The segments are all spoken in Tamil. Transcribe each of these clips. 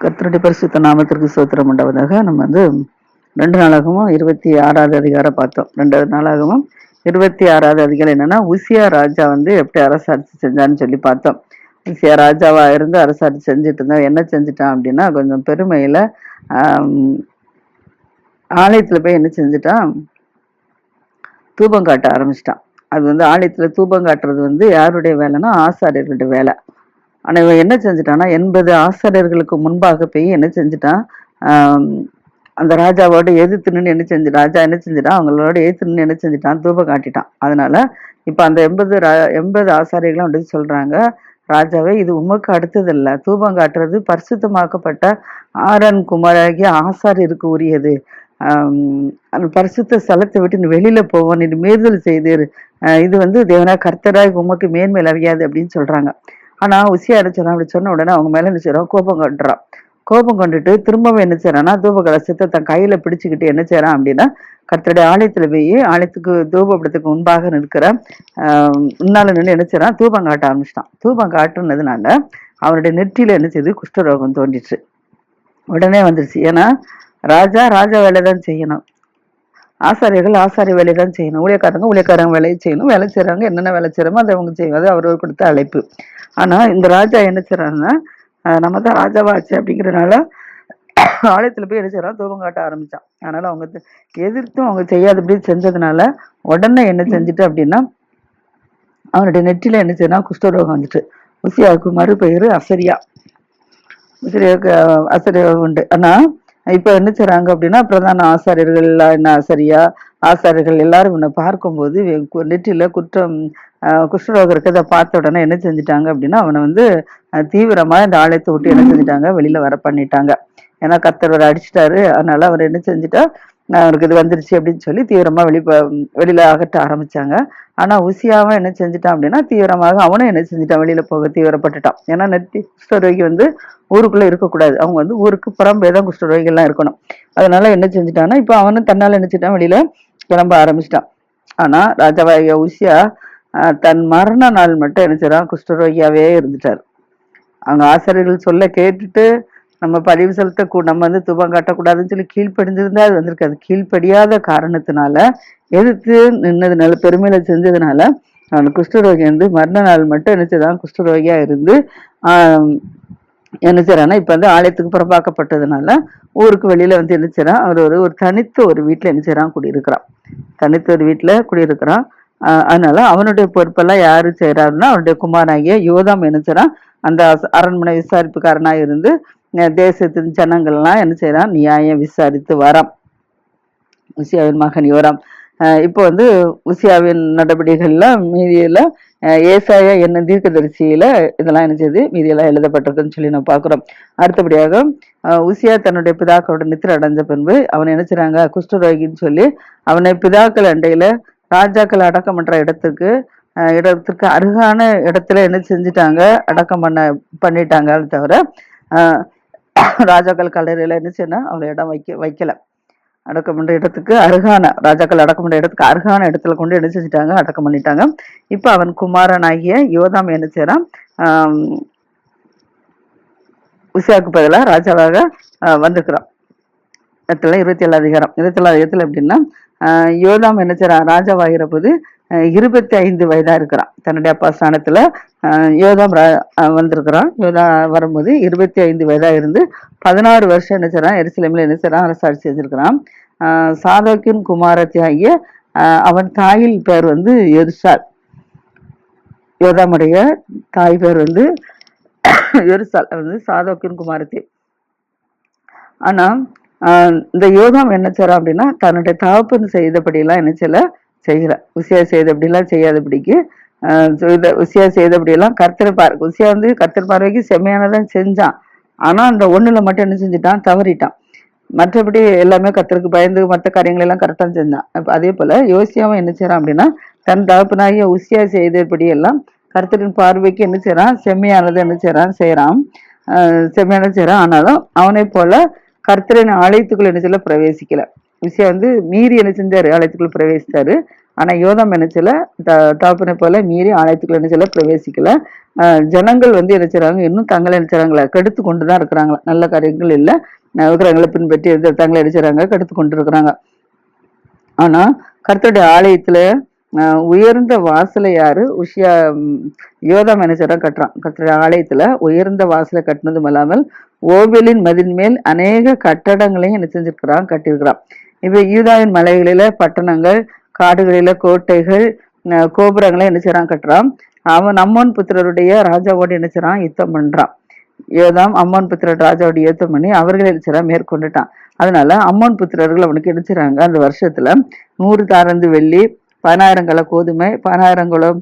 கர்த்தருடைய பரிசுத்த நாமத்திற்கு ஸ்தோத்திரம் உண்டாவதாக. நம்ம வந்து 2 நாளாகமும் 26வது அதிகாரம் பார்த்தோம். 2 நாளாகமும் 26வது அதிகாரம் என்னன்னா, உசியா ராஜா வந்து எப்படி அரசாட்சி செஞ்சான்னு சொல்லி பார்த்தோம். உசியா ராஜாவா இருந்து அரசாட்சி செஞ்சுட்டு இருந்தா என்ன செஞ்சுட்டான் அப்படின்னா, கொஞ்சம் பெருமையில ஆலயத்துல போய் என்ன செஞ்சுட்டான், தூபம் காட்ட ஆரம்பிச்சிட்டான். அது வந்து ஆலயத்துல தூபம் காட்டுறது வந்து யாருடைய வேலைன்னா ஆசாரியர்களுடைய வேலை. ஆனா இவன் என்ன செஞ்சுட்டான்னா 80 ஆசாரியர்களுக்கு முன்பாக போய் என்ன செஞ்சுட்டான், அந்த ராஜாவோட எதிர்த்து நின்று என்ன செஞ்சு ராஜா என்ன செஞ்சுட்டான், அவங்களோட எதிர்த்து நின்று என்ன செஞ்சுட்டான், தூபம் காட்டிட்டான். அதனால இப்ப அந்த 80 ஆசாரியர்களும் வந்து சொல்றாங்க, ராஜாவே இது உமக்கு அடுத்தது இல்ல, தூபம் காட்டுறது பரிசுத்தமாக்கப்பட்ட ஆரன் குமாராகிய ஆசாரியருக்கு உரியது. அந்த பரிசுத்த ஸ்தலத்தை விட்டு நீ வெளியில போவோம், நீ மீறுதல் செய்து இது வந்து தேவனா கர்த்தராய் உமக்கு மேன்மேல் அறியாது அப்படின்னு சொல்றாங்க. ஆனா உசியா என்ன செய்றான், அப்படி சொன்ன உடனே அவங்க மேல என்ன செய்றான், கோபம் கொண்டுறான். கோபம் கொண்டுட்டு திரும்பவும் என்ன செய்யறான்னா, தூப கலசத்தை தன் கையில பிடிச்சுக்கிட்டு என்ன செய்யறான் அப்படின்னா, கர்த்தருடைய ஆலயத்துல போய் ஆலயத்துக்கு தூபப்படத்துக்கு முன்பாக நிற்கிற முன்னால நின்று என்ன செய்யறான், தூபம் காட்ட ஆரம்பிச்சிட்டான். தூபம் காட்டுனதுனால அவனுடைய நெற்றியில என்ன செய்யுது, குஷ்டரோகம் தோன்றிச்சு. உடனே வந்துருச்சு. ஏன்னா ராஜா வேலைதான் செய்யணும், ஆசாரியர்கள் ஆசாரிய வேலையை தான் செய்யணும், ஊழியக்காரங்க வேலையை செய்யணும், வேலை செய்யறவங்க என்னென்ன வேலை செய்யறோமோ அதை அவங்க செய்யும், அது அவர் கொடுத்த அழைப்பு. ஆனா இந்த ராஜா என்ன செய்யறாங்கன்னா, நம்ம தான் ராஜாவாச்சு அப்படிங்கிறனால ஆலயத்துல போய் என்ன செய்யறான், தூபம் காட்ட ஆரம்பிச்சான். அதனால அவங்க எதிர்த்தும் அவங்க செய்யாதபடி செஞ்சதுனால உடனே என்ன செஞ்சுட்டு அப்படின்னா, அவனுடைய நெற்றில என்ன செய்யறான், குஷ்டரோகம் வந்துட்டு. உசியாவுக்கு மறுபெயரு அசரியா. உசியாவுக்கு அசரியா உண்டு. ஆனா இப்ப என்ன செய்றாங்க அப்படின்னா, பிரதான ஆசாரியர்கள் என்ன ஆசாரியர்கள் எல்லாரும் இவனை பார்க்கும்போது நெற்றில குஷ்டரோகம் இருக்கிறத பார்த்த உடனே என்ன செஞ்சுட்டாங்க அப்படின்னா, அவனை வந்து தீவிரமா இந்த ஆலயத்தை விட்டு என்ன செஞ்சுட்டாங்க, வெளியில வர பண்ணிட்டாங்க. ஏன்னா கர்த்தர் அடிச்சுட்டாரு, அதனால அவர் என்ன செஞ்சுட்டா, அவருக்கு இது வந்துருச்சு அப்படின்னு சொல்லி தீவிரமா வெளியில அகற்ற ஆரம்பிச்சாங்க. ஆனா உசியாவும் என்ன செஞ்சுட்டான் அப்படின்னா, தீவிரமாக அவனும் என்ன செஞ்சுட்டான், வெளியில போக தீவிரப்பட்டுட்டான். ஏன்னா குஷ்டரோகி வந்து ஊருக்குள்ள இருக்கக்கூடாது, அவங்க வந்து ஊருக்கு புறம்பே தான் குஷ்டரோகிகள்லாம் இருக்கணும். அதனால என்ன செஞ்சுட்டான்னா, இப்ப அவனும் தன்னால நினைச்சிட்டான், வெளியில கிளம்ப ஆரம்பிச்சிட்டான். ஆனா ராஜாவாகிய உசியா தன் மரண நாள் மட்டும் என்ன செய்றான், குஷ்டரோகியாவே இருந்துட்டார். அவங்க ஆசிரியர்கள் சொல்ல கேட்டுட்டு நம்ம பதிவு செலுத்த நம்ம வந்து தூபம் காட்டக்கூடாதுன்னு சொல்லி கீழ்ப்படிஞ்சிருந்தா அது வந்திருக்காது. கீழ்ப்படியாத காரணத்தினால எதிர்த்து நின்னதுனால, பெருமையில செஞ்சதுனால அவனுக்கு குஷ்டரோகி வந்து மரண நாள் மட்டும் என்ன செய்தான், குஷ்டரோகியா இருந்து என்ன செய்யறான்னா, இப்ப வந்து ஆலயத்துக்கு புறம்பாக்கப்பட்டதுனால ஊருக்கு வெளியில வந்து என்ன செய்யறான், அவர் ஒரு தனித்த ஒரு வீட்டுல என்ன செய்யறான், குடியிருக்கிறான். தனித்த ஒரு வீட்டுல குடியிருக்கிறான். அதனால அவனுடைய பொறுப்பெல்லாம் யாரு செய்யறாருன்னா, அவனுடைய குமாரனாகிய யோதாம் என்ன செய்யறான், அந்த அரண்மனை விசாரிப்புக்காரனாக இருந்து தேசத்தின் ஜனங்கள் எல்லாம் என்ன செய்யறான், நியாயம் விசாரித்து வரான். உசியாவின் மகன் யோராம். இப்போ வந்து உசியாவின் நடவடிக்கைகள்ல மீதியில ஏசாயா என்ன தீர்க்கதரிசியில இதெல்லாம் என்ன செய்யுது, மீதியெல்லாம் எழுதப்பட்டிருக்குன்னு சொல்லி நம்ம பாக்குறோம். அடுத்தபடியாக உசியா தன்னுடைய பிதாக்களோட நித்திர அடைஞ்ச பின்பு அவன் என்ன செய்றாங்க, குஷ்டரோகின்னு சொல்லி அவனை பிதாக்கள் அண்டையில ராஜாக்கள் அடக்கம் பண்ற இடத்துக்கு அருகான இடத்துல என்ன செஞ்சுட்டாங்க, அடக்கம் பண்ணிட்டாங்க. தவிர ராஜாக்கள் கல்லறையில என்ன செய்யணும், அவளை இடம் வைக்கல. அடக்கம் பண்ற இடத்துக்கு அருகான, ராஜாக்கள் அடக்கம் பண்ற இடத்துக்கு அருகான இடத்துல கொண்டு என்ன செஞ்சுட்டாங்க, அடக்கம் பண்ணிட்டாங்க. இப்ப அவன் குமாரனாகிய யோதாம் என்ன செய்யறான், உசியாவுக்கு பதிலா ராஜாவாக வந்திருக்கிறான். 27 அதிகாரம் 27 எப்படின்னா, யோதாம் என்ன செய்யறான், ராஜாவாகிற போது 25 வயதா இருக்கிறான். தன்னுடைய அப்பா ஸ்தானத்துல யோதாம் வந்திருக்கிறான். யோதா வரும்போது 25 வயதா இருந்து 16 வருஷம் என்ன செய்யறான், எருசலேமில் என்ன செய்யறான், அரசாட்சி செஞ்சிருக்கிறான். சாதோக்கின் குமாரத்தி ஆகிய அவன் தாயில் பேர் வந்து எருசால். யோதாமுடைய தாய் பேர் வந்து எருசால், வந்து சாதோக்கின் குமாரத்தி. ஆனா இந்த யோதாம் என்ன செய்யறான் அப்படின்னா, தன்னுடைய தகப்பன் செய்தபடியெல்லாம் என்ன செய்யல, உசியா செய்தபடியெல்லாம் செய்யாதபடிக்கு உசியா செய்தபடியெல்லாம் உசியா வந்து கர்த்தர் பார்வைக்கு செம்மையானதான் செஞ்சான். ஆனா அந்த ஒண்ணுல மட்டும் என்ன செஞ்சுட்டான், தவறிட்டான். மற்றபடி எல்லாமே கர்த்தருக்கு பயந்து மற்ற காரியங்கள் எல்லாம் கரெக்டா செஞ்சான். அதே போல யோசியாவும் என்ன செய்யறான் அப்படின்னா, தன் தகப்பனாகிய உசியா செய்தபடி எல்லாம் கர்த்தரின் பார்வைக்கு என்ன செய்யறான், செம்மையானது என்ன செய்யறான், செம்மையானது செய்யறான். ஆனாலும் அவனை போல கர்த்தரின் ஆலயத்துக்குள்ள என்ன செய்யல, பிரவேசிக்கல. உசியா வந்து மீறி என்ன செஞ்சாரு, ஆலயத்துக்குள்ள பிரவேசித்தாரு. ஆனா யோதாம் என்ன செய்யல, தகப்பனை போல மீறி ஆலயத்துக்குள்ள என்ன செய்யல, பிரவேசிக்கல. ஜனங்கள் வந்து என்ன செய்றாங்க, இன்னும் தங்களை என்ன செய்றாங்களா, கெடுத்து கொண்டுதான் இருக்கிறாங்களா. நல்ல காரியங்கள் இல்ல, விக்கிரகங்களை பின்பற்றி தங்களை என்ன செய்றாங்க, கெடுத்து கொண்டு இருக்கிறாங்க. ஆனா கர்த்தருடைய ஆலயத்துல உயர்ந்த வாசலை யாரு, யோதாம் என்ன செய்றான், கட்டுறான். கர்த்தருடைய ஆலயத்துல உயர்ந்த வாசலை கட்டினதும் அல்லாமல் ஓபேலின் மதின் மேல் அநேக கட்டடங்களையும் என்ன செஞ்சிருக்கிறான், கட்டியிருக்கிறான். இப்ப யூதாவின் மலைகளில பட்டணங்கள், காடுகளில கோட்டைகள், கோபுரங்களை என்ன செய்றான், கட்டுறான். அவன் அம்மோன் புத்திரருடைய ராஜாவோடு என்ன செய்றான், யுத்தம் பண்றான். யோதாம் அம்மோன் புத்திரர் ராஜாவோட யுத்தம் பண்ணி அவர்களை என்ன செய்றான், மேற்கொண்டுட்டான். அதனால அம்மோன் புத்திரர்கள் அவனுக்கு என்ன செய்றாங்க, அந்த வருஷத்துல 100 தாரந்து வெள்ளி, 10,000 கல கோதுமை, 10,000 குலம்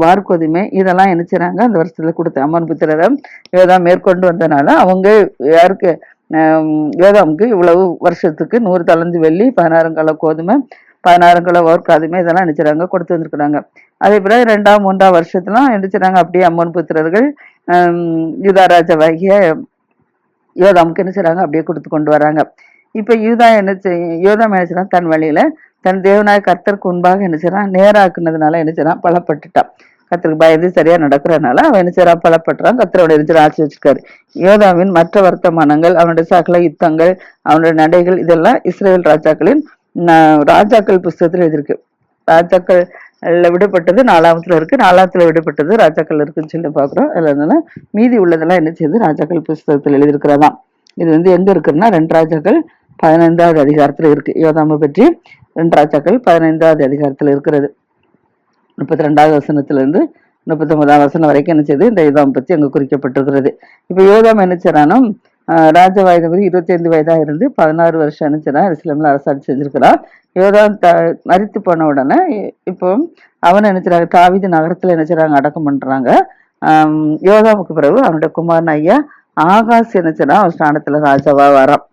வார்கோதுமை, இதெல்லாம் என்ன செய்றாங்க, அந்த வருஷத்துல கொடுத்த அம்மோன் புத்திரரை யோதாம் மேற்கொண்டு வந்தனால அவங்க யாருக்கு, யோதாமுக்கு இவ்வளவு வருஷத்துக்கு 100 தலந்து வெள்ளி, 10,000 கல கோதுமை, 10,000 கிலோ வார்கோதுமை, இதெல்லாம் என்ன செய்றாங்க, கொடுத்து வந்திருக்கிறாங்க. அதே போல 2ஆம் 3ஆம் வருஷத்துலாம் என்ன செய்றாங்க, அப்படியே அம்மோன் புத்திரர்கள் யூதா ராஜாவாகிய யோதாமுக்கு என்ன செய்றாங்க, அப்படியே கொடுத்து கொண்டு வராங்க. இப்ப யோதாம் என்ன செய்யறான், தன் வழியில தன் தேவனாய கர்த்தருக்கு முன்பாக என்ன செய்யறான், நேராக்குனதுனால என்ன செய்யறான், பலப்பட்டுட்டான். கர்த்தருக்கு பயந்து சரியா நடக்கிறதுனால அவன் என்ன செய்யறான், பலப்பட்டுறான். கர்த்தரோட என்ன ஆட்சி வச்சிருக்காரு. யோதாவின் மற்ற வர்த்தமானங்கள், அவனுடைய சகல யுத்தங்கள், அவனுடைய நடைகள், இதெல்லாம் இஸ்ரேல் ராஜாக்களின் ராஜாக்கள் புஸ்தகத்துல எழுதியிருக்கு. ராஜாக்கள் விடுபட்டது 4ஆவதுல இருக்கு, 4ஆவதுல விடுபட்டது ராஜாக்கள் இருக்குன்னு சொல்லி பாக்குறோம். அதுல மீதி உள்ளதெல்லாம் என்ன செய்யுது, ராஜாக்கள் புஸ்தகத்துல எழுதியிருக்கிறதாம். இது வந்து எங்க இருக்குன்னா 2 ராஜாக்கள் 15வது அதிகாரத்துல இருக்கு. யோதாமை பற்றி 2 ராஜாக்கள் 15வது அதிகாரத்துல இருக்கிறது. 32வது வசனத்துல இருந்து 39ஆம் வசனம் வரைக்கும் என்ன செய்யுது, இந்த யோதாம் பத்தி அங்க குறிக்கப்பட்டிருக்கிறது. இப்ப யோதாம் என்ன செய்யறானோ, ராஜ வயது 25 வயதா இருந்து 16 வருஷம் என்ன செய்யறான், இஸ்லாம்ல அரசாட்சி செஞ்சிருக்கிறான். யோதாம் மரித்து போன உடனே இப்போ அவன் நினைச்சாங்க தாவீது நகரத்துல நினைச்சாங்க அடக்கம் பண்றாங்க. யோதாமுக்கு பிறகு அவனுடைய குமாரன் ஐயா ஆகாஸ் நினைச்சான், அவன் ஸ்தானத்துல ராஜாவா வரான்.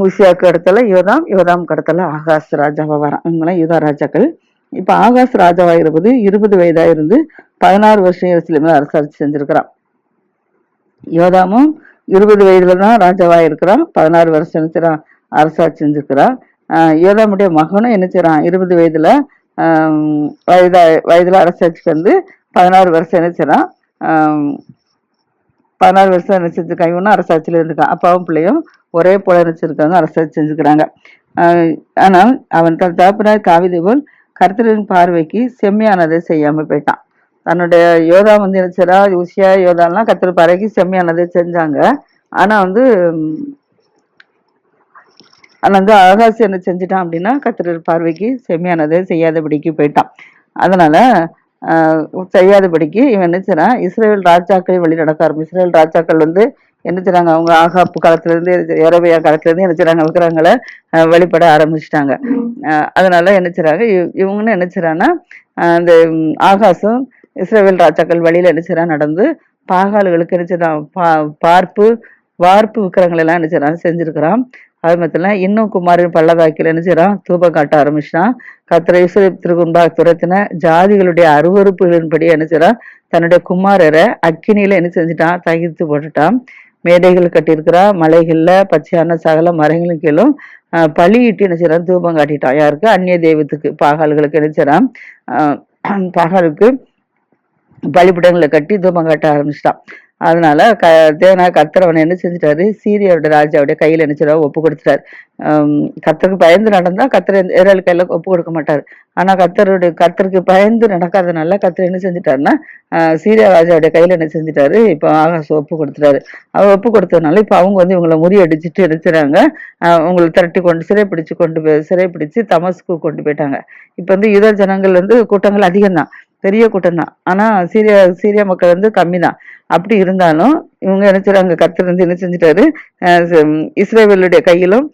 உசியாக்கு இடத்துல யோதாம், யோதாமுக்கு இடத்துல ஆகாஸ் ராஜாவா வரான். இவங்களாம் யூதா ராஜாக்கள். இப்ப ஆகாஸ் ராஜாவா இருப்பது 20 வயதா இருந்து 16 வருஷம் இஸ்லாம்ல அரசாட்சி செஞ்சிருக்கிறான். யோதாமும் 20 வயதுலதான் ராஜாவா இருக்கிறான், 16 வருஷம் நினைச்சான் அரசாட்சி செஞ்சிருக்கிறான். யோதாமுடைய மகனும் என்ன செய்யறான், 20 வயதுல வயதுல அரசாட்சிக்கு வந்து 16 வருஷம் என்ன செய்யறான், 16 வருஷம் என்ன செஞ்சிருக்கான், இவனும் அரசாட்சியில இருந்திருக்கான். அப்பாவும் பிள்ளையும் ஒரே போல நினைச்சிருக்காங்க, அரசாட்சி செஞ்சுக்கிறாங்க. ஆனால் அவன் தன் தகப்பனார் தாவீது போல் கர்த்தரின் பார்வைக்கு செம்மையானதை செய்யாம போயிட்டான். தன்னுடைய யோதா வந்து என்ன செய்யறா, உசியா யோதாலாம் கர்த்தர் பார்வைக்கு செம்மையானதை செஞ்சாங்க. ஆனா வந்து ஆகாசி என்ன செஞ்சுட்டான் அப்படின்னா, கர்த்தர் பார்வைக்கு செம்மையானதை செய்யாதபடிக்கு போயிட்டான். அதனால செய்யாதபடிக்கு இவன் என்ன செய்யறான், இஸ்ரேல் ராஜாக்களை வழி நடக்க ஆரம்பிச்சு. இஸ்ரேல் ராஜாக்கள் வந்து என்ன செய்றாங்க, அவங்க ஆகாப்பு காலத்துல இருந்து யெரொபெயாம் காலத்துல இருந்து என்ன செய்றாங்க, விக்கிரகங்களை வழிபட ஆரம்பிச்சுட்டாங்க. அதனால என்ன செய்றாங்க, இவங்கன்னு என்ன செய்றாங்கன்னா, அந்த ஆகாசும் இஸ்ரேல் ராஜாக்கள் வழியில என்ன செய்றான், நடந்து பாகால்களுக்கு என்ன செய்றான், வார்ப்பு விக்கிரகங்கள் எல்லாம் என்ன செய்றான், செஞ்சிருக்கிறான். அது மட்டும் இன்னும் குமாரின் பள்ளதாக்கில் என்ன செய்யறான், தூபம் காட்ட ஆரம்பிச்சான். கர்த்தரை இஸ்ரவேலுக்கு முன்பாக துரத்தின ஜாதிகளுடைய அருவருப்புகளின்படி என்ன செய்யறான், தன்னுடைய குமாரரை அக்கினியில என்ன செஞ்சுட்டான், தகித்து போட்டுட்டான். மேடைகள் கட்டியிருக்கிறான், மலைகள்ல பச்சையான சகல மரங்களும் கீழும் பலியிட்டு என்ன செய்யறான், தூபம் காட்டிட்டான். யாருக்கு, அந்நிய தெய்வத்துக்கு, பாகால்களுக்கு என்ன செய்யறான், பாகாலுக்கு பலிபிடங்களை கட்டி தூபம் காட்ட ஆரம்பிச்சிட்டான். அதனால தேவனாய கர்த்தர் அவனை என்ன செஞ்சுட்டாரு, சீரியாவுடைய ராஜாவுடைய கையில என்ன செய்யறாரு, ஒப்பு கொடுத்துட்டாரு. கர்த்தருக்கு பயந்து நடந்தா கர்த்தர் இஸ்ரவேல் கையில ஒப்பு கொடுக்க மாட்டாரு. ஆனா கர்த்தருக்கு பயந்து நடக்காதனால கர்த்தர் என்ன செஞ்சுட்டாருன்னா, சீரியா ராஜாவுடைய கையில என்ன செஞ்சுட்டாரு, இப்ப ஆகாசு ஒப்பு கொடுத்துட்டாரு. அவர் ஒப்பு கொடுத்ததுனால இப்ப அவங்க வந்து இவங்களை முறியடிச்சுட்டு எடுத்துறாங்க. உங்களை திரட்டி கொண்டு சிறைப்பிடிச்சு தமஸ்கு கொண்டு போயிட்டாங்க. இப்ப வந்து யூதா ஜனங்கள் வந்து கூட்டங்கள் அதிகம்தான், பெரிய கூட்டம் தான். ஆனா சீரியா மக்கள் வந்து கம்மி தான். அப்படி இருந்தாலும் இவங்க என்ன செய்றாங்க, கர்த்தர் வந்து என்ன செஞ்சுட்டாரு, இஸ்ரவேலுடைய கையிலும்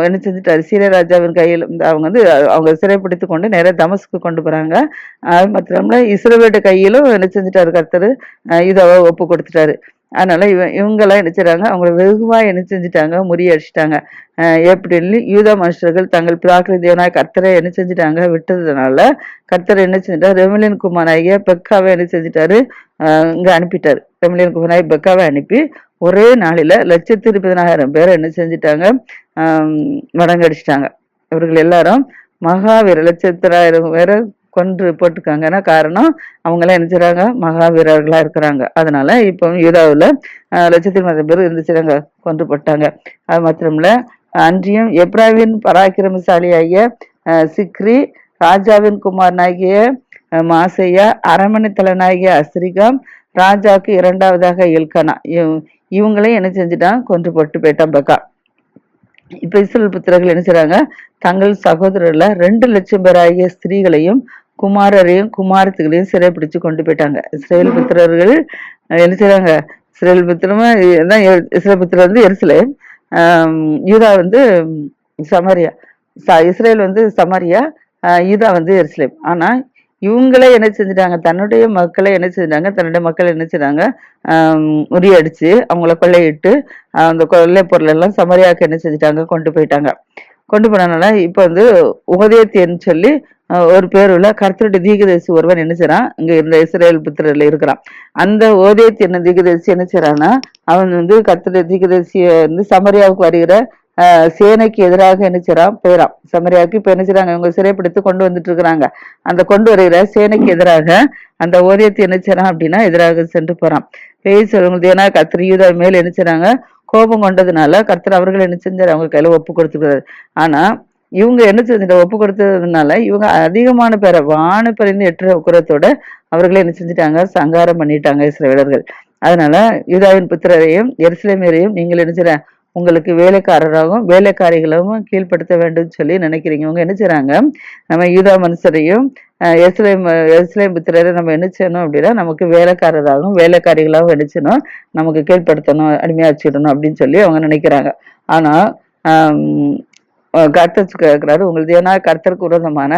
என்ன செஞ்சுட்டாரு, சீரியா ராஜாவின் கையிலும் அவங்க வந்து அவங்க சிறைப்பிடித்து கொண்டு நேர தமஸ்கு கொண்டு போறாங்க. அது மாத்திரம்ல இஸ்ரவேலுடைய கையிலும் என்ன செஞ்சுட்டாரு, கர்த்தர் இதை ஒப்பு கொடுத்துட்டாரு. அதனால இவங்கெல்லாம் என்ன செய்றாங்க, அவங்கள வெகுவா என்ன செஞ்சுட்டாங்க, முறியடிச்சிட்டாங்க. எப்படின்னு யூதா மனுஷர்கள் தங்கள் பிதாக்கள் தேவனாய கர்த்தரை என்ன செஞ்சுட்டாங்க, விட்டதுனால கர்த்தர் என்ன செஞ்சிட்டாரு, ரெமலியன் குமாராகிய பெக்காவை என்ன செஞ்சுட்டாரு, இங்க அனுப்பிட்டாரு. ரெமலியன் குமாராகிய பெக்காவை அனுப்பி ஒரே நாளில 120,000 பேரை என்ன செஞ்சுட்டாங்க, மடங்கடிச்சிட்டாங்க. இவர்கள் எல்லாரும் மகாவீர 1,1000 பேரை கொன்று போட்டுருக்காங்கன்னா காரணம் அவங்களாம் என்ன செய்றாங்க, மகாவீரர்களா இருக்கிறாங்க. அதனால இப்போ யூதாவில் 1,10,000 பேர் இருந்துச்சுறாங்க, கொன்று போட்டாங்க. அது மாத்திரமில்ல, அன்றியும் எப்ராவின் பராக்கிரமசாலியாகிய சிக்ரி, ராஜாவின் குமாரனாகிய மாசையா, அரமனை தலைவனாகிய அஸ்ரிகாம், ராஜாவுக்கு 2வதாக எல்கனா, இவங்களையும் என்ன செஞ்சுட்டான், கொன்று போட்டு போயிட்டான் பக்கா. இப்ப இஸ்ரேல் புத்திரர்கள் என்ன செய்றாங்க, தங்கள் சகோதரர்ல 2,00,000 பேராகிய ஸ்திரீகளையும் குமாரரையும் குமாரத்துகளையும் சிறைப்பிடிச்சு கொண்டு போயிட்டாங்க. இஸ்ரேல் புத்திரர்கள் என்ன செய்றாங்க, இஸ்ரேல் புத்திரமா இஸ்ரேல் புத்திரர் வந்து எருசலேம், யூதா வந்து சமாரியா, இஸ்ரேல் வந்து சமாரியா, யூதா வந்து எருசலேம். ஆனா இவங்களே என்ன செஞ்சுட்டாங்க, தன்னுடைய மக்களை என்ன செஞ்சாங்க, தன்னுடைய மக்கள் என்ன செய்றாங்க, முறியடிச்சு அவங்கள கொள்ளையிட்டு அந்த கொள்ளை பொருள் எல்லாம் சமரியாவுக்கு என்ன செஞ்சுட்டாங்க, கொண்டு போயிட்டாங்க. கொண்டு போனதுனால இப்ப வந்து உபதேத்தியன்னு சொல்லி ஒரு பேர் உள்ள கர்த்தருடைய தீர்க்கதரிசி ஒருவன் என்ன செய்றான், இங்க இந்த இஸ்ரேல் புத்திரர்ல இருக்கிறான். அந்த ஓதேத் என்ன தீர்க்கதரிசி என்ன செய்றான்னா, அவன் வந்து கர்த்தருடைய தீர்க்கதரிசிய வந்து சமரியாவுக்கு வருகிற சேனைக்கு எதிராக என்ன செய்றான், போயிறான் சமரியாவுக்கு. இப்ப என்ன செய்றாங்க, இவங்க சிறைப்பிடித்து கொண்டு வந்துட்டு இருக்கிறாங்க. அந்த கொண்டு வருகிற சேனைக்கு எதிராக அந்த ஓரியத்தை என்ன செய்றான் அப்படின்னா, எதிராக சென்று போறான். பேய் சொல்லுங்க, ஏன்னா கர்த்தர் யூதா மேல் என்ன செய்றாங்க, கோபம் கொண்டதுனால கர்த்தர் அவர்கள் என்ன செஞ்சாரு, அவங்க கையில ஒப்பு கொடுத்துக்கிறாரு. ஆனா இவங்க என்ன செஞ்சுட்டு ஒப்பு கொடுத்ததுனால இவங்க அதிகமான பேரை வான பறிந்து எட்டுற உக்குரத்தோட அவர்களை என்ன செஞ்சுட்டாங்க, சங்காரம் பண்ணிட்டாங்க இஸ்ரவேலர்கள். அதனால யூதாவின் புத்திரரையும் எருசலேமியரையும் நீங்கள் என்ன செய்ற, உங்களுக்கு வேலைக்காரராகவும் வேலைக்காரிகளாகவும் கீழ்ப்படுத்த வேண்டும் சொல்லி நினைக்கிறீங்க. இவங்க என்ன செய்றாங்க, நம்ம யூதா மனுஷரையும் எருசலேம் புத்திரரை நம்ம என்ன செய்யணும் அப்படின்னா, நமக்கு வேலைக்காரராகவும் வேலைக்காரிகளாகவும் என்ன செய்யணும், நமக்கு கீழ்ப்படுத்தணும், அடிமையா வச்சுக்கணும் அப்படின்னு சொல்லி அவங்க நினைக்கிறாங்க. ஆனா கர்த்தர் கேட்கிறாரு, உங்களுக்கு ஏன்னா கர்த்தருக்கு விரோதமான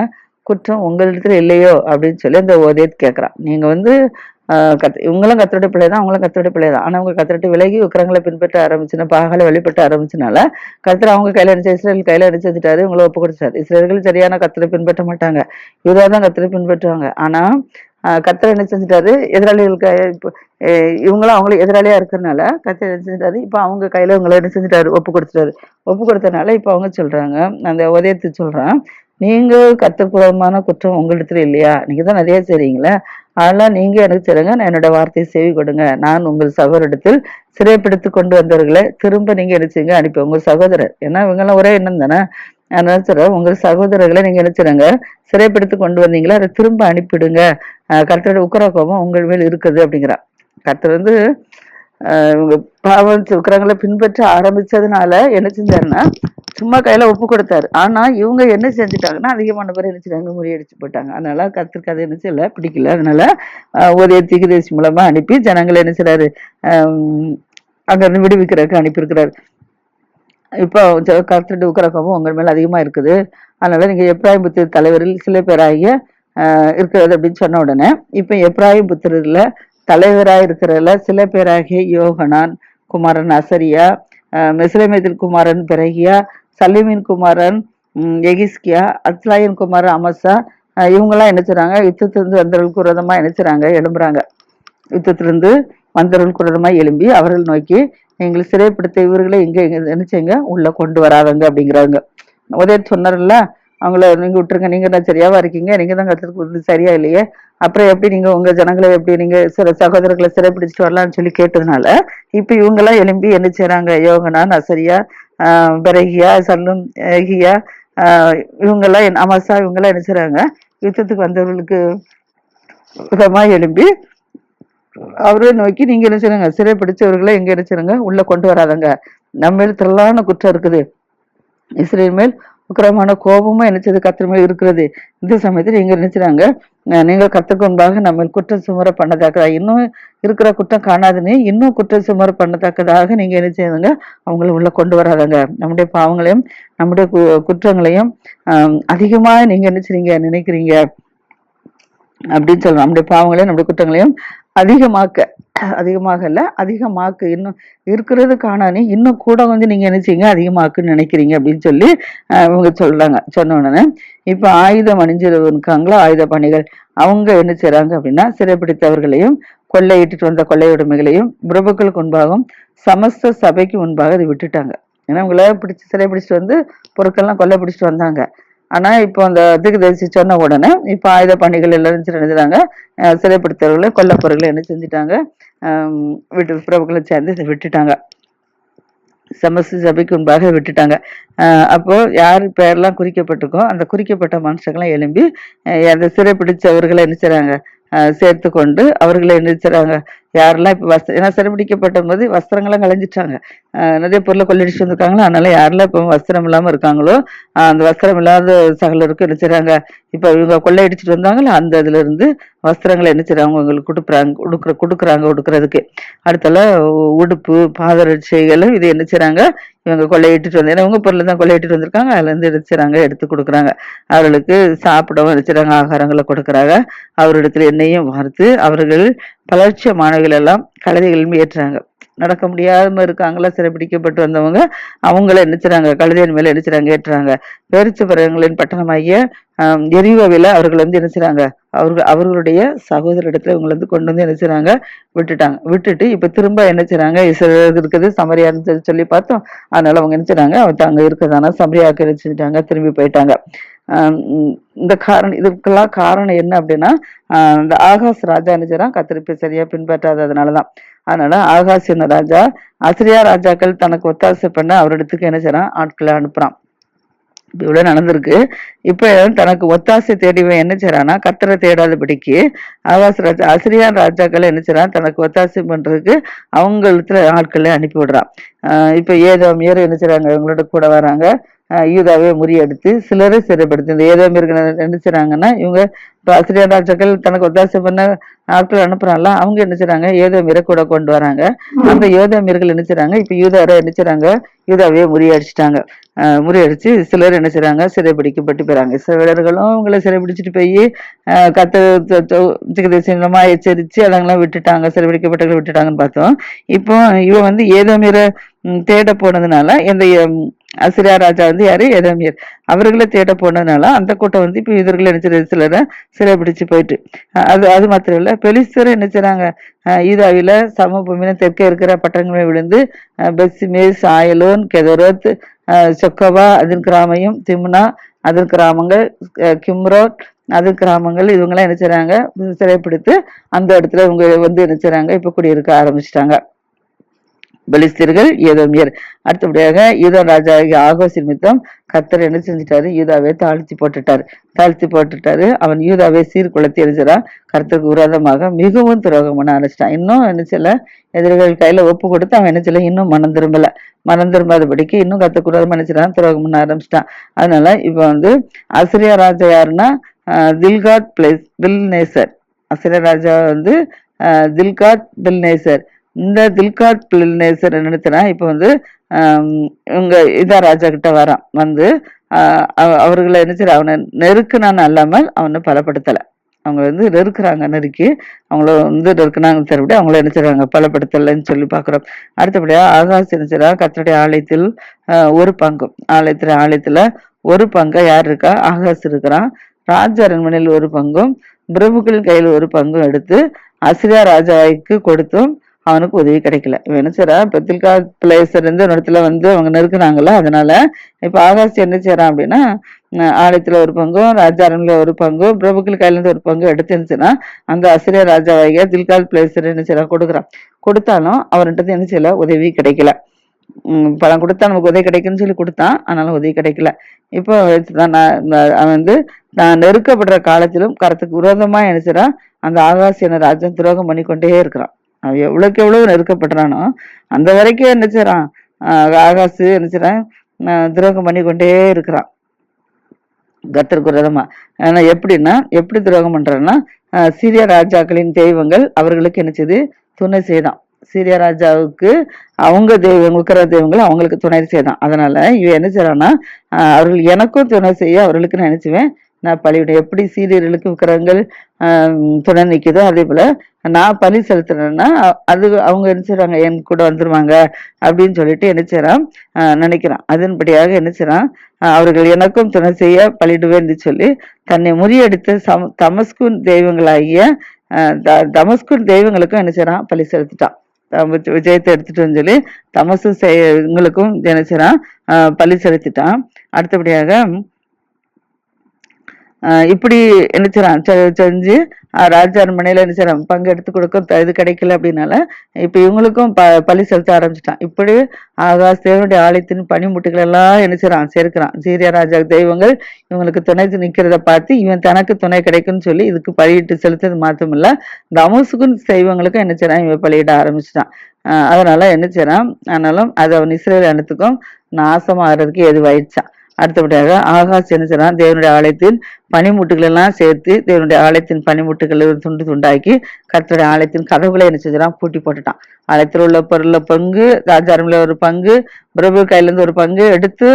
குற்றம் உங்களிடத்துல இல்லையோ அப்படின்னு சொல்லி அந்த ஓதேத் கேட்கிறான். நீங்க வந்து இவங்களும் கத்தருடைய பிள்ளை தான், அவங்களும் கத்தருடைய பிள்ளை தான். ஆனா அவங்க கத்தருடைய விலகி உக்கிரங்களை பின்பற்ற ஆரம்பிச்சுன்னா, பாகாலை வழிபட்டு ஆரம்பிச்சனால கர்த்தர் அவங்க கையில அடிச்சு இஸ்ரேல் கையில அடிச்சு வச்சுட்டாரு, இவங்களை ஒப்பு கொடுத்தாரு. இஸ்ரேல்கள் சரியான கத்தரை பின்பற்ற மாட்டாங்க, யூதா தான் கத்தரை பின்பற்றுவாங்க. ஆனா கர்த்தர் என்ன செஞ்சுட்டாரு, எதிராளிகளுக்கு இப்போ இவங்களும் அவங்களும் எதிராளியா இருக்கிறதுனால கர்த்தர் என்ன செஞ்சுட்டாரு, இப்ப அவங்க கையில இவங்களை என்ன செஞ்சுட்டாரு, ஒப்பு கொடுத்துட்டாரு. ஒப்பு கொடுத்தனால இப்ப அவங்க சொல்றாங்க, அந்த உதயத்து சொல்றான், நீங்க கர்த்தர்பூர்வமான குற்றம் உங்களிடத்துல இல்லையா, நீங்க தான் நிறைய செய்றீங்களே, அதெல்லாம் நீங்க எனக்கு சொல்லுங்க, நான் என்னோட வார்த்தையை செவி கொடுங்க. நான் உங்கள் சகோதரத்தில் சிறைப்பிடித்து கொண்டு வந்தவர்களை திரும்ப நீங்க என்ன செய்யுங்க, அனுப்பி உங்க சகோதரர், ஏன்னா இவங்க எல்லாம் ஒரே எண்ணம் தானே, அதனால சொல்ற உங்கள் சகோதரர்களை நீங்க என்ன செய்யுங்க, சிறைப்பிடித்து கொண்டு வந்தீங்களா அதை திரும்ப அனுப்பிடுங்க, கர்த்தரோட உக்கிர கோபம் உங்கள் மேல் இருக்குது அப்படிங்கிறா. கர்த்தர் வந்து இவங்க பாவம் உக்கிரங்களை பின்பற்ற ஆரம்பிச்சதுனால என்ன செஞ்சாருன்னா, சும்மா கையில ஒப்பு கொடுத்தாரு. ஆனா இவங்க என்ன செஞ்சுட்டாங்கன்னா, அதிகமான பேர் என்ன செஞ்சாங்க, முறியடிச்சு போட்டாங்க. அதனால கர்த்தருக்கு அது என்ன செய்யல, பிடிக்கல. அதனால ஒரு தீர்க்கதரிசி மூலமா அனுப்பி ஜனங்களை என்ன செய்றாரு, அங்க இருந்து விடுவிக்கிறதுக்கு அனுப்பியிருக்கிறாரு. இப்போ கர்த்தருடைய உக்கிரகோபம் உங்கள் மேல அதிகமா இருக்குது, அதனால நீங்க எப்ராயிம் புத்திர தலைவரில் சில பேராகிய இருக்கிறது அப்படின்னு சொன்ன உடனே, இப்ப எப்ராயிம் புத்திரர்ல தலைவராக இருக்கிறதுல சில பேராகிய யோகனான் குமாரன் அசரியா, மெசுலமேதில் குமாரன் பெரகியா, சலீமின் குமாரன் எகிஸ்கியா, அத்லாயின் குமாரன் அமசா, இவங்கெல்லாம் என்ன செய்றாங்க, யுத்தத்திலிருந்து வந்தவர்களுக்கு விரோதமா என்ன செய்றாங்க, எழும்புறாங்க. யுத்தத்திலிருந்து வந்தவர்களுக்கு விரோதமா எழும்பி அவர்கள் நோக்கி, நீங்கள் சிறைப்படுத்த இவர்களை இங்க என்ன செய்யுங்க, உள்ள கொண்டு வராதங்க அப்படிங்கிறாங்க. உதய சொன்னார்ல, அவங்கள நீங்க விட்டுருங்க, நீங்க தான் சரியாவா இருக்கீங்க, நீங்க தான் கத்துக்கு சரியா இல்லையே, அப்புறம் எப்படி நீங்க உங்க ஜனங்களை எப்படி நீங்க சில சகோதரர்களை சிறைப்பிடிச்சிட்டு வரலாம்னு சொல்லி கேட்டதுனால இப்ப இவங்க எல்லாம் எழும்பி என்ன செய்றாங்க, யோகனான் அசரியா, பெரகியா, சல்லும் ஏகியா, இவங்கெல்லாம் அமசா, இவங்கெல்லாம் என்ன செய்றாங்க, யுத்தத்துக்கு வந்தவர்களுக்கு விதமா எழும்பி அவரை நோக்கி, நீங்க என்ன செய்யுங்க, சிறைப்பிடிச்சவர்களை எங்க என்ன செய்யுங்க, உள்ள கொண்டு வராதங்க, நம்ம மேல் திரளான குற்றம் இருக்குது, இஸ்ரேல் மேல் உக்கிரமான கோபமும் என்ன செய்து கர்த்தர் மேல் இருக்கிறது. இந்த சமயத்தில் நீங்க நினைச்சாங்க, நீங்கள் கர்த்தருக்கு முன்பாக நம்ம குற்றம் சுமர பண்ணத்தக்கதா, இன்னும் இருக்கிற குற்றம் காணாதுன்னு இன்னும் குற்றம் சுமர பண்ணத்தக்கதாக நீங்க என்ன செய்யுங்க, அவங்கள உள்ள கொண்டு வராதங்க, நம்முடைய பாவங்களையும் நம்முடைய குற்றங்களையும் அதிகமா நீங்க என்ன செய்றீங்க, நினைக்கிறீங்க அப்படின்னு சொல்லலாம். நம்முடைய பாவங்களையும் நம்முடைய குற்றங்களையும் அதிகமாக இல்ல அதிகமாக்கு, இன்னும் இருக்கிறது காணானே இன்னும் கூட வந்து நீங்க என்ன செய்யுங்க, அதிகமாக்குன்னு நினைக்கிறீங்க அப்படின்னு சொல்லி இவங்க சொல்றாங்க. சொன்ன உடனே இப்ப ஆயுதம் அணிஞ்சிருக்காங்களா ஆயுத பணிகள், அவங்க என்ன செய்றாங்க அப்படின்னா, சிறைப்பிடித்தவர்களையும் கொள்ளையிட்டு வந்த கொள்ளை உடைமைகளையும் பிரபுக்களுக்கு முன்பாகவும் சமஸ்த சபைக்கு முன்பாக அதை விட்டுட்டாங்க. ஏன்னா இவங்கள சிறைப்பிடிச்சிட்டு வந்து பொருட்கள்லாம் கொள்ளை பிடிச்சிட்டு வந்தாங்க. ஆனா இப்போ அந்த தீர்க்கதரிசி சொன்ன உடனே இப்போ ஆயுத பணிகள் எல்லாரும் நினைச்சாங்க, சிறைப்படுத்தவர்களை கொல்லப்பொருட்களை என்ன செஞ்சுட்டாங்க, வீட்டு பிரபுக்களை சேர்ந்து இதை விட்டுட்டாங்க, சமஸ்து சபைக்கு முன்பாக விட்டுட்டாங்க. அப்போ யார் பெயர்லாம் குறிக்கப்பட்டிருக்கோ அந்த குறிக்கப்பட்ட மனுஷங்களாம் எழும்பி அந்த சிறைப்பிடிச்சவர்களை என்ன செய்றாங்க, சேர்த்து கொண்டு அவர்களை என்ன செய்றாங்க, யாரெல்லாம் இப்போ ஏன்னா சிறைப்பிடிக்கப்பட்ட போது வஸ்திரங்கள்லாம் கலைஞ்சிட்டாங்க, நிறைய பொருளை கொள்ளடிச்சு வந்திருக்காங்களோ, அதனால யாரெல்லாம் இப்போ வஸ்திரம் இல்லாமல் இருக்காங்களோ அந்த வஸ்திரம் இல்லாத சகலருக்கு என்ன செய்றாங்க, இப்போ இவங்க கொள்ளையடிச்சிட்டு வந்தாங்களோ அந்த இதுல இருந்து வஸ்திரங்களை என்ன செய்றாங்க அவங்களுக்கு கொடுக்குறாங்க உடுக்கிறதுக்கு. அடுத்தால உடுப்பு பாதரட்சைகளும் இது என்ன செய்றாங்க, இவங்க கொள்ளையிட்டுட்டு வந்து, ஏன்னா இவங்க பொருள் தான் கொள்ளையிட்டு வந்திருக்காங்க, அதுல இருந்து எடுத்துறாங்க எடுத்து கொடுக்குறாங்க. அவர்களுக்கு சாப்பிடவும் எடுத்துறாங்க, ஆகாரங்களை கொடுக்குறாங்க. அவரிடத்துல எண்ணெயும் வார்த்து அவர்கள் பலட்சமானவர்கள் எல்லாம் கழுதைகளும் ஏற்றுறாங்க. நடக்க முடியாம இருக்காங்களா சிறைப்பிடிக்கப்பட்டு வந்தவங்க, அவங்கள என்னச்சுறாங்க கழுதையின் மேல என்னச்சுறாங்க ஏற்றுறாங்க. பேரிச்ச பருவங்களின் பட்டணமாகிய எரியோவில அவர்கள் வந்து என்னச்சுறாங்க, அவர்களுடைய சகோதரிடத்துல இவங்களை வந்து கொண்டு வந்து என்னச்சுறாங்க விட்டுட்டாங்க. விட்டுட்டு இப்ப திரும்ப என்னச்சுறாங்க, இஸ்ரவேல் இருக்குது சமரியான்னு சொல்லி பார்த்தோம். அதனால அவங்க என்னச்சுறாங்க, அங்க இருக்கிறதான சமரியாவுக்கு நினைச்சுட்டாங்க, திரும்பி போயிட்டாங்க. இந்த காரணம், இதுக்கெல்லாம் காரணம் என்ன அப்படின்னா, இந்த ஆகாஸ் ராஜா என்ன செய்யறான், கத்திரிப்பை சரியா பின்பற்றாததுனாலதான். அதனால ஆகாஸ் என்ன ராஜா அசிரியா ராஜாக்கள் தனக்கு ஒத்தாசை பண்ண அவரிடத்துக்கு என்ன செய்யறான், ஆட்களை அனுப்புறான். இவ்வளவு நடந்திருக்கு. இப்ப தனக்கு ஒத்தாசை தேடிவன் என்ன செய்யறான்னா, கர்த்தரை தேடாதபடிக்கு ஆகாஸ் ராஜா அசிரியான் ராஜாக்களை என்ன செய்யறான், தனக்கு ஒத்தாசை பண்றதுக்கு அவங்களுக்கு ஆட்களை அனுப்பி விடுறான். இப்ப ஏதோமியர் என்ன செய்றாங்க, இவங்களோட கூட வராங்க. யூதாவே முறியடித்து சிலரை சிறைப்படுத்தி, இந்த ஏதோமியர்கள் என்ன செய்றாங்கன்னா, இவங்க இப்ப அசிரியா ராஜாக்கள் தனக்கு ஒத்தாசை பண்ண ஆட்கள் அனுப்புறான்ல, அவங்க என்ன செய்றாங்க, ஏதோமியரை கூட கொண்டு வராங்க. அந்த ஏதோமியர்கள் என்ன செய்றாங்க, இப்ப யூதாரை என்ன செய்றாங்க, யூதாவே முறியடிச்சிட்டாங்க. முறியடிச்சு சிலர் என்ன செய்றாங்க, சிறைபிடிக்கப்பட்டு போறாங்க. இஸ்ரவேலர்களும் இவங்களை சிறைபிடிச்சிட்டு போய் கத்தமா எச்சரிச்சு அதெல்லாம் விட்டுட்டாங்க, சிறைபிடிக்கப்பட்டவர்களை விட்டுட்டாங்கன்னு பார்த்தோம். இப்போ இவன் வந்து ஏதோமியரை தேட போனதுனால, இந்த அசிரியா ராஜா வந்து யாரு, ஏதோமியர், அவர்களை தேட போனதுனால அந்த கூட்டம் வந்து இப்ப இவர்களை என்ன சிலரை சிறைபிடிச்சு போயிட்டு, அது மாத்திரம் இல்ல, பெலிஸ்தரை என்ன செய்றாங்க, ஈதாவில சமபூமியில தெற்கே இருக்கிற பட்டணங்களை விழுந்து பெத்சிமேஸ், ஆயலோன், கெதரோத், சொக்கவா அதன் கிராமையும், திம்னா அதன் கிராமங்கள், கிம்ரோட் அதன் கிராமங்கள், இவங்கெல்லாம் என்ன செய்றாங்க, சிறைப்பிடித்து அந்த இடத்துல இவங்க வந்து என்ன செய்றாங்க, இப்ப குடியிருக்க ஆரம்பிச்சிட்டாங்க பெலிஸ்தீர்கள், ஏதோமியர். அடுத்தபடியாக யூதா ராஜா ஆகோஸ் நிமித்தம் கர்த்தர் என்ன செஞ்சுட்டாரு, யூதாவை தாழ்த்தி போட்டுட்டாரு. அவன் யூதாவை சீர்குலைத்தி எரிஞ்சான், கர்த்தருக்கு விரோதமாக மிகவும் துரோகம் பண்ண ஆரம்பிச்சிட்டான். இன்னும் என்ன செய்யல, எதிரிகள் கையில ஒப்பு கொடுத்து அவன் என்ன செய்யல, இன்னும் மனம் திரும்பாதபடிக்கு இன்னும் கர்த்தருக்கு விரோதமா நினைச்சிடான், துரோகம் பண்ண ஆரம்பிச்சிட்டான். அதனால இப்ப வந்து அசிரியா ராஜா யாருன்னா, தில்காத் பில்நேசர். அசிரியா ராஜா வந்து தில்காத் பில்நேசர். இந்த தில்காத் பில்நேசர் நினைத்தனா இப்ப வந்து இவங்க இதா ராஜா கிட்ட வரான். வந்து அவர்களை என்ன செய்ய, அவனை நெருக்குனான்னு அல்லாமல் அவனை பலப்படுத்தலை. அவங்க வந்து நெருக்குறாங்க, நெருக்கி அவங்கள வந்து நெருக்குனாங்க தரப்படி அவங்கள என்ன செய்றாங்க, பலப்படுத்தலைன்னு சொல்லி பாக்குறோம். அடுத்தபடியா ஆகாஷ் என்ன செய்யறா, கர்த்தருடைய ஆலயத்தில் ஒரு பங்கும், ஆலயத்துல ஒரு பங்கை யார் இருக்கா, ஆகாஷ் இருக்கிறான். ராஜ அரண்மனையில் ஒரு பங்கும் பிரபுக்களின் கையில் ஒரு பங்கும் எடுத்து அசிரியா ராஜாவுக்கு கொடுத்தும் அவனுக்கு உதவி கிடைக்கல. இவன் என்ன செய்யறா, பெத்தில்கா பிளேசர் இருந்து ஒரு இடத்துல வந்து அவங்க நெருக்குனாங்களா, அதனால இப்ப ஆகாஷ் என்ன செய்யறான் அப்படின்னா, ஆலயத்துல ஒரு பங்கும் ராஜா அரண்மனையில ஒரு பங்கும் பிரபுக்கள் கையில இருந்து ஒரு பங்கும் எடுத்து இருந்துச்சுன்னா அந்த அசிரியா ராஜாவாகிய தில்கால் பிளேசர் என்ன செய்யறான், கொடுத்தாலும் அவர்கிட்ட என்ன செய்யல, உதவி கிடைக்கல. பணம் கொடுத்தா நமக்கு உதவி கிடைக்குன்னு சொல்லி கொடுத்தான், ஆனாலும் உதவி கிடைக்கல. இப்போ அவன் வந்து நான் நெருக்கப்படுற காலத்திலும் கருத்துக்கு விரோதமா நினைச்சிடான், அந்த ஆகாசியான ராஜன் துரோகம் பண்ணி கொண்டே இருக்கிறான். அவன் எவ்வளவுக்கு எவ்வளவு நெருக்கப்படுறானோ அந்த வரைக்கும் என்ன செய்யறான், ஆகாசு என்ன செய்யறான், துரோகம் பண்ணி கொண்டே இருக்கிறான் கர்த்தருக்கு விரோதமா. ஆனா எப்படி துரோகம் பண்றான்னா, சீரியா ராஜாக்களின் தெய்வங்கள் அவர்களுக்கு என்ன செய்து, துணை செய்தான். சீரியா ராஜாவுக்கு அவங்க தெய்வம் உக்கிர தெய்வங்கள் அவங்களுக்கு துணை செய்தான். அதனால இவன் என்ன செய்யறான்னா, அவர்கள் எனக்கும் துணை செய்ய அவர்களுக்கு நான் நினைச்சுவேன், நான் பலிவிட எப்படி சீரியர்களுக்கு விக்கிரங்கள் துணை நிற்குதோ அதே போல நான் பலி செலுத்தினேன்னா அது அவங்க என்ன செய்றாங்க, என் கூட வந்துருவாங்க அப்படின்னு சொல்லிட்டு என்ன செய்யறான், நினைக்கிறான். அதன்படியாக என்ன செய்யறான், அவர்கள் எனக்கும் துணை செய்ய பலிடுவேன் சொல்லி தன்னை முறியடித்த தமஸ்குன் தெய்வங்களாகிய தமஸ்குன் தெய்வங்களுக்கும் என்ன செய்யறான், பலி செலுத்திட்டான். விஜயத்தை எடுத்துட்டு சொல்லி தமசு இவங்களுக்கும் என்ன செய்யறான், பலி செலுத்திட்டான். அடுத்தபடியாக இப்படி என்ன செய்றான் செஞ்சு ராஜா அரண்மனையில என்ன செய்றான் பங்கு எடுத்து கொடுக்க இது கிடைக்கல அப்படின்னால இப்ப இவங்களுக்கும் பலி செலுத்த ஆரம்பிச்சிட்டான். இப்படி ஆகாஸ் தேவனுடைய ஆலயத்தின் பனிமுட்டுகள் எல்லாம் என்ன செய்றான் சேர்க்கிறான். சீரியா ராஜா தெய்வங்கள் இவங்களுக்கு துணை நிக்கிறத பார்த்து இவன் தனக்கு துணை கிடைக்கும்னு சொல்லி இதுக்கு பலியிட்டு செலுத்தது மாத்திரமில்ல, தமசுக்கும் தெய்வங்களுக்கும் என்ன செய்றான் இவன் பலியிட ஆரம்பிச்சிட்டான். அதனால என்ன செய்றான், ஆனாலும் அது அவன் இஸ்ரேல் அனைத்துக்கும் நாசமாகறதுக்கு எதுவாயிடுச்சான். அடுத்தபடியாக ஆகாஸ் என்ன செய்றான், தேவனுடைய ஆலயத்தின் பனிமுட்டுகள் எல்லாம் சேர்த்து தேவனுடைய ஆலயத்தின் பனிமுட்டுகளை துண்டு துண்டாக்கி கர்த்தருடைய ஆலயத்தின் கதவுகளை என்ன செஞ்சான் பூட்டி போட்டுட்டான். ஆலயத்தில் உள்ள பொருள்ல பங்கு, ராஜாரம்ல ஒரு பங்கு, பிரபு கையில இருந்து ஒரு பங்கு எடுத்து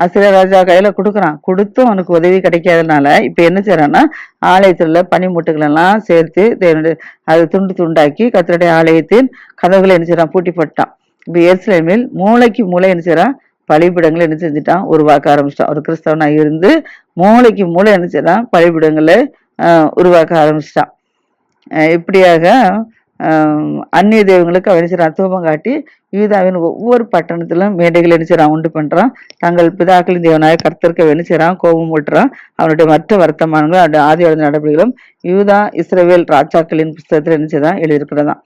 அசிரிய ராஜா கையில கொடுக்குறான். கொடுத்தும் அவனுக்கு உதவி கிடைக்காதனால இப்ப என்ன செய்யறான்னா, ஆலயத்தில் உள்ள பனிமுட்டுகள் எல்லாம் சேர்த்து தேவனுடைய அது துண்டு துண்டாக்கி கர்த்தருடைய ஆலயத்தின் கதவுகளை என்ன செய்யறான் பூட்டி போட்டான். இப்ப எருசலேமில் மூளைக்கு மூளை என்ன செய்யறான், பலிபீடங்களை என்ன செஞ்சுட்டான் உருவாக்க ஆரம்பிச்சிட்டான். ஒரு கிறிஸ்தவனா இருந்து மூளைக்கு மூளை என்ன செய்யறான் பலிபீடங்களை உருவாக்க ஆரம்பிச்சிட்டான். இப்படியாக அந்நிய தெய்வங்களுக்கு அவன் என்ன செய்யறான் தூபம் காட்டி யூதாவின் ஒவ்வொரு பட்டணத்திலும் மேடைகள் என்ன செய்யறான் உண்டு பண்றான். தங்கள் பிதாக்களின் தேவனாய கர்த்தருக்கு என்ன செய்யறான் கோபம் ஊட்டுறான். அவனுடைய மற்ற வர்த்தமானங்களும் அவருடைய ஆதியோட நடவடிக்கைகளும் யூதா இஸ்ரவேல் ராஜாக்களின் புஸ்தகத்தில் என்ன செய்தான் எழுதியிருக்கிறதாம்.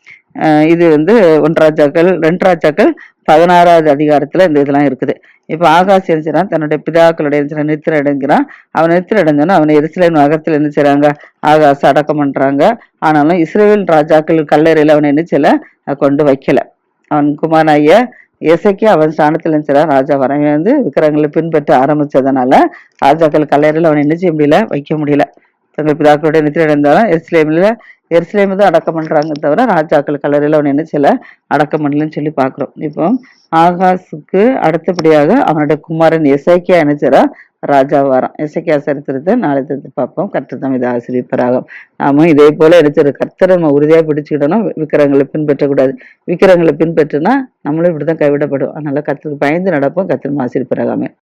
இது வந்து 1 ராஜாக்கள் 2 ராஜாக்கள் 16வது அதிகாரத்துல இந்த இதெல்லாம் இருக்குது. இப்ப ஆகாஸ் என்ன செய்றான், தன்னுடைய பிதாக்களுடைய நித்திரை அடைஞ்சான். அவன் நித்திரை அடைஞ்சோன்னா அவனை எருசலேம் நகரத்துல என்ன செய்றாங்க, ஆகாச அடக்கம் பண்றாங்க. ஆனாலும் இஸ்ரேல் ராஜாக்கள் கல்லறையில அவனை என்ன செய்யல கொண்டு வைக்கல. அவன் குமாரனாகிய எசேக்கியா அவன் ஸ்தானத்துல என்ன செய்றான் ராஜா வரவன் வந்து விக்கிரகங்களை பின்பற்ற ஆரம்பிச்சதுனால ராஜாக்கள் கல்லறையில அவனை என்ன செய்ய முடியல, வைக்க முடியல. தங்கள் பிதாக்களுடைய நித்திரை அடைந்தாலும் எருசலேம் தான் அடக்கம் பண்றாங்க தவிர ராஜாக்கள் கல்லறையில அவன் என்ன செய்யல அடக்கம் பண்ணலன்னு சொல்லி பாக்குறோம். இப்போ ஆகாசுக்கு அடுத்தபடியாக அவனுடைய குமாரன் எசேக்கியா என்ன செய்றா ராஜா வாரான். எசேக்கியா சரித்திரத்தை நாளை தெரிந்து பார்ப்போம். கர்த்தர் தாம் இதை ஆசீர்வதிப்பாராக. நாம இதே போல எடுத்துரு கர்த்தரை நம்ம உறுதியா பிடிச்சுக்கிடணும். விக்கிரகங்களை பின்பற்றக்கூடாது. விக்கிரகங்களை பின்பற்றினா நம்மளும் இப்படிதான் கைவிடப்படும். அதனால கர்த்தருக்கு பயந்து நடப்போம். கர்த்தர் ஆசீர்வதிப்பாராக.